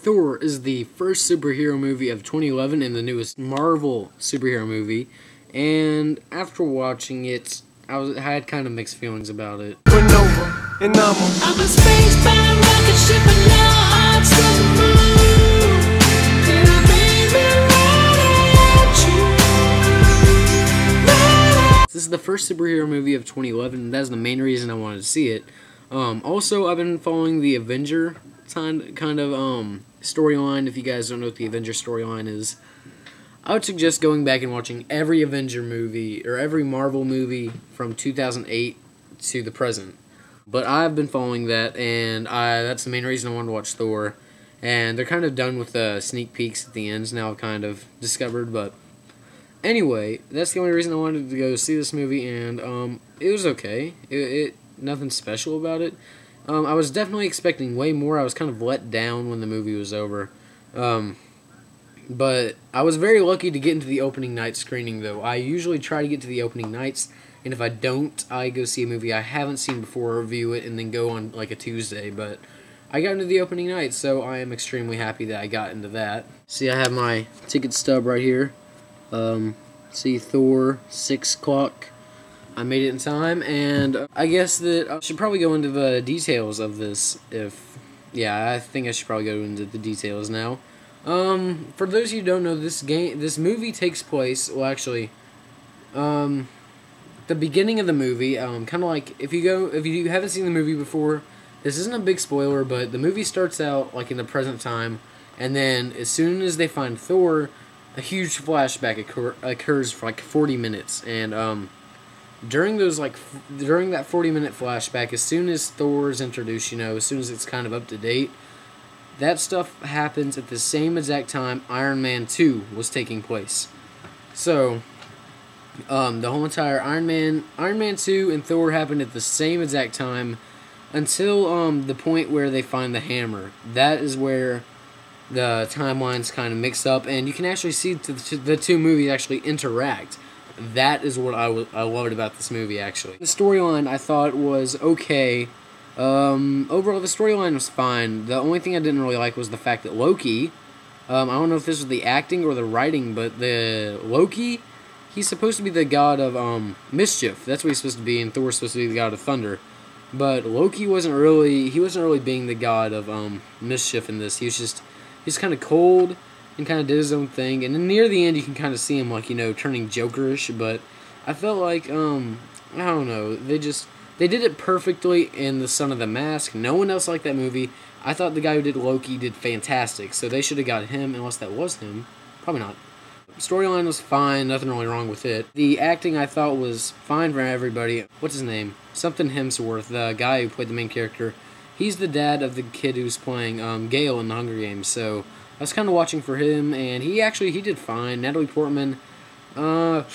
Thor is the first superhero movie of 2011 and the newest Marvel superhero movie. And after watching it, I had kind of mixed feelings about it. I'm a spacebound rocket ship and now I'm still the moon. And I made me right at you. This is the first superhero movie of 2011, and that's the main reason I wanted to see it. Also, I've been following the Avenger kind of storyline. If you guys don't know what the Avenger storyline is, I would suggest going back and watching every Avenger movie or every Marvel movie from 2008 to the present. But I've been following that, and that's the main reason I wanted to watch Thor. And they're kind of done with the sneak peeks at the ends now, I've kind of discovered. But anyway, that's the only reason I wanted to go see this movie, and it was okay. Nothing special about it. I was definitely expecting way more. I was kind of let down when the movie was over. But I was very lucky to get into the opening night screening, though. I usually try to get to the opening nights, and if I don't, I go see a movie I haven't seen before, review it, and then go on like a Tuesday. But I got into the opening night, so I am extremely happy that I got into that. See, I have my ticket stub right here. See, Thor, 6 o'clock. I made it in time, and I guess that I should probably go into the details of this. Yeah, I think I should probably go into the details now. For those of you who don't know, this movie takes place, well, actually, the beginning of the movie, kind of like, if you haven't seen the movie before, this isn't a big spoiler, but the movie starts out, like, in the present time, and then, as soon as they find Thor, a huge flashback occurs for, like, 40 minutes, and, during that 40-minute flashback, as soon as Thor's introduced, as soon as it's kind of up to date, that stuff happens at the same exact time Iron Man 2 was taking place. So, the whole entire Iron Man 2 and Thor happened at the same exact time until the point where they find the hammer. That is where the timelines kind of mix up, and you can actually see the two movies actually interact. That is what I loved about this movie, actually. The storyline, I thought, was okay. Overall, the storyline was fine. The only thing I didn't really like was the fact that Loki, I don't know if this was the acting or the writing, but the Loki, he's supposed to be the god of, mischief. That's what he's supposed to be, and Thor's supposed to be the god of thunder. But Loki wasn't really being the god of, mischief in this. He's kind of cold and kind of did his own thing, and then near the end you can kind of see him, like, turning Jokerish, but I felt like, I don't know, they did it perfectly in The Son of the Mask. No one else liked that movie. I thought the guy who did Loki did fantastic, so they should have got him, unless that was him. Probably not. Storyline was fine, nothing really wrong with it. The acting I thought was fine for everybody. What's his name? Something Hemsworth, the guy who played the main character. He's the dad of the kid who's playing Gale in the Hunger Games, so I was kind of watching for him, and he did fine. Natalie Portman, I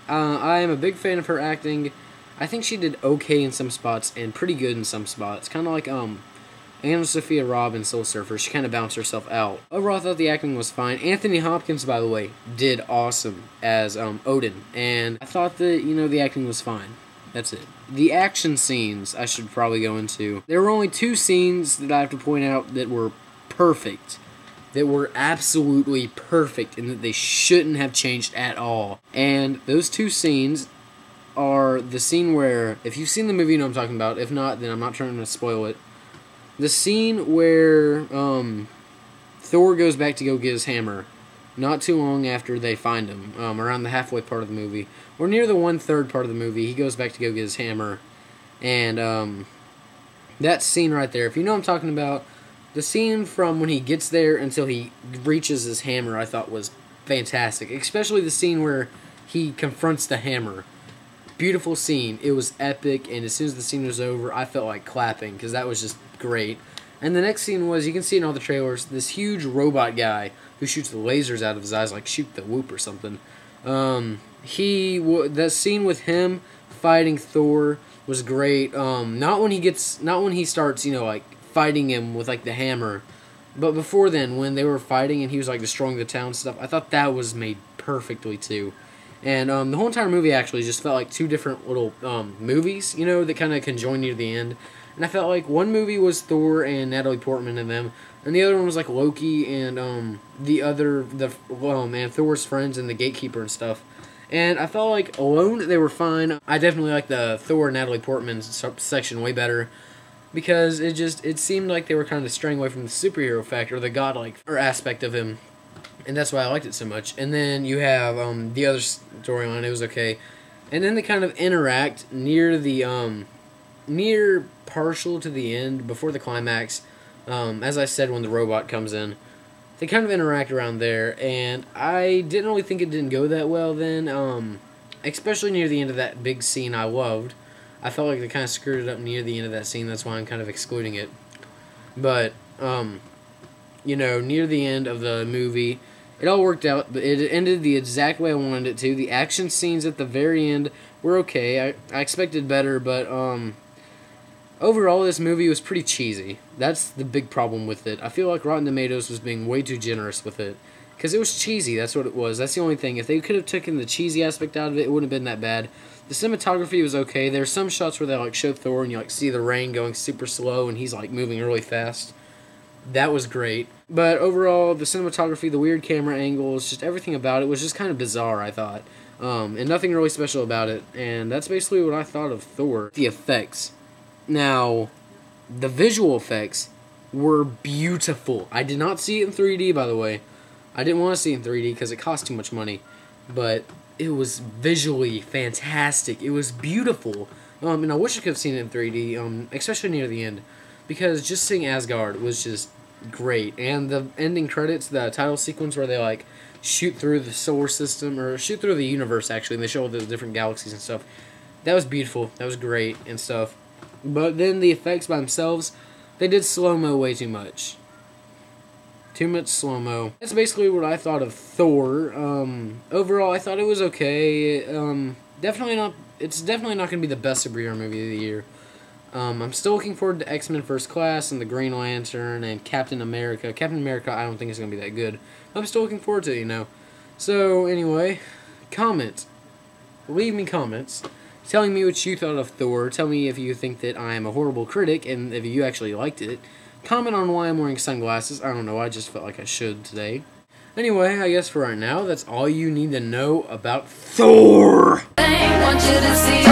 am a big fan of her acting. I think she did okay in some spots and pretty good in some spots. Kind of like Anna Sophia Robb in Soul Surfer. She kind of bounced herself out. Overall, I thought the acting was fine. Anthony Hopkins, by the way, did awesome as Odin, and I thought that the acting was fine. That's it. The action scenes I should probably go into. There were only 2 scenes that I have to point out that were perfect. That were absolutely perfect and that they shouldn't have changed at all. And those 2 scenes are the scene where, if you've seen the movie, you know what I'm talking about. If not, then I'm not trying to spoil it. The scene where Thor goes back to go get his hammer, not too long after they find him, around the halfway part of the movie, or near the 1/3 part of the movie, he goes back to go get his hammer, and that scene right there, if you know what I'm talking about, the scene from when he gets there until he reaches his hammer, I thought was fantastic, especially the scene where he confronts the hammer. Beautiful scene. It was epic, and as soon as the scene was over, I felt like clapping, because that was just great. And the next scene was, you can see in all the trailers, this huge robot guy who shoots the lasers out of his eyes, like shoot the whoop or something. The scene with him fighting Thor was great. Not when he starts, like, fighting him with, like, the hammer, but before then, when they were fighting and he was, like, destroying the town and stuff, I thought that was made perfectly, too. And the whole entire movie actually just felt like 2 different little movies, that kind of conjoined near the end. And I felt like one movie was Thor and Natalie Portman and them, and the other one was like Loki and and Thor's friends and the Gatekeeper and stuff. And I felt like alone they were fine. I definitely like the Thor and Natalie Portman section way better, because it seemed like they were kind of straying away from the superhero factor or the godlike or aspect of him, and that's why I liked it so much. And then you have the other storyline. It was okay, and then they kind of interact near the near partial to the end, before the climax. As I said, when the robot comes in, they kind of interact around there, and I didn't really think it didn't go that well then, especially near the end of that big scene I loved. I felt like they kind of screwed it up near the end of that scene, that's why I'm kind of excluding it. But, you know, near the end of the movie, it all worked out, but it ended the exact way I wanted it to. The action scenes at the very end were okay. I expected better, but, overall, this movie was pretty cheesy. That's the big problem with it. I feel like Rotten Tomatoes was being way too generous with it, because it was cheesy. That's what it was. That's the only thing. If they could have taken the cheesy aspect out of it, it wouldn't have been that bad. The cinematography was okay. There's some shots where they like show Thor and you like see the rain going super slow and he's like moving really fast. That was great. But overall, the cinematography, the weird camera angles, just everything about it was just kind of bizarre, I thought. And nothing really special about it. And that's basically what I thought of Thor. The effects. Now, the visual effects were beautiful. I did not see it in 3D, by the way. I didn't want to see it in 3D because it cost too much money. But it was visually fantastic. It was beautiful. And I wish I could have seen it in 3D, especially near the end. Because just seeing Asgard was just great. And the ending credits, the title sequence where they like shoot through the solar system, or shoot through the universe actually, and they show all the different galaxies and stuff. That was beautiful. That was great and stuff. But then the effects by themselves, they did slow-mo way too much. Too much slow-mo. That's basically what I thought of Thor. Overall, I thought it was okay. Definitely not. It's definitely not going to be the best superhero movie of the year. I'm still looking forward to X-Men First Class and the Green Lantern and Captain America. Captain America, I don't think is going to be that good. I'm still looking forward to it, you know. So, anyway, comment. Leave me comments telling me what you thought of Thor. Tell me if you think that I am a horrible critic and if you actually liked it. Comment on why I'm wearing sunglasses. I don't know, I just felt like I should today. Anyway, I guess for right now, that's all you need to know about Thor! I want you to see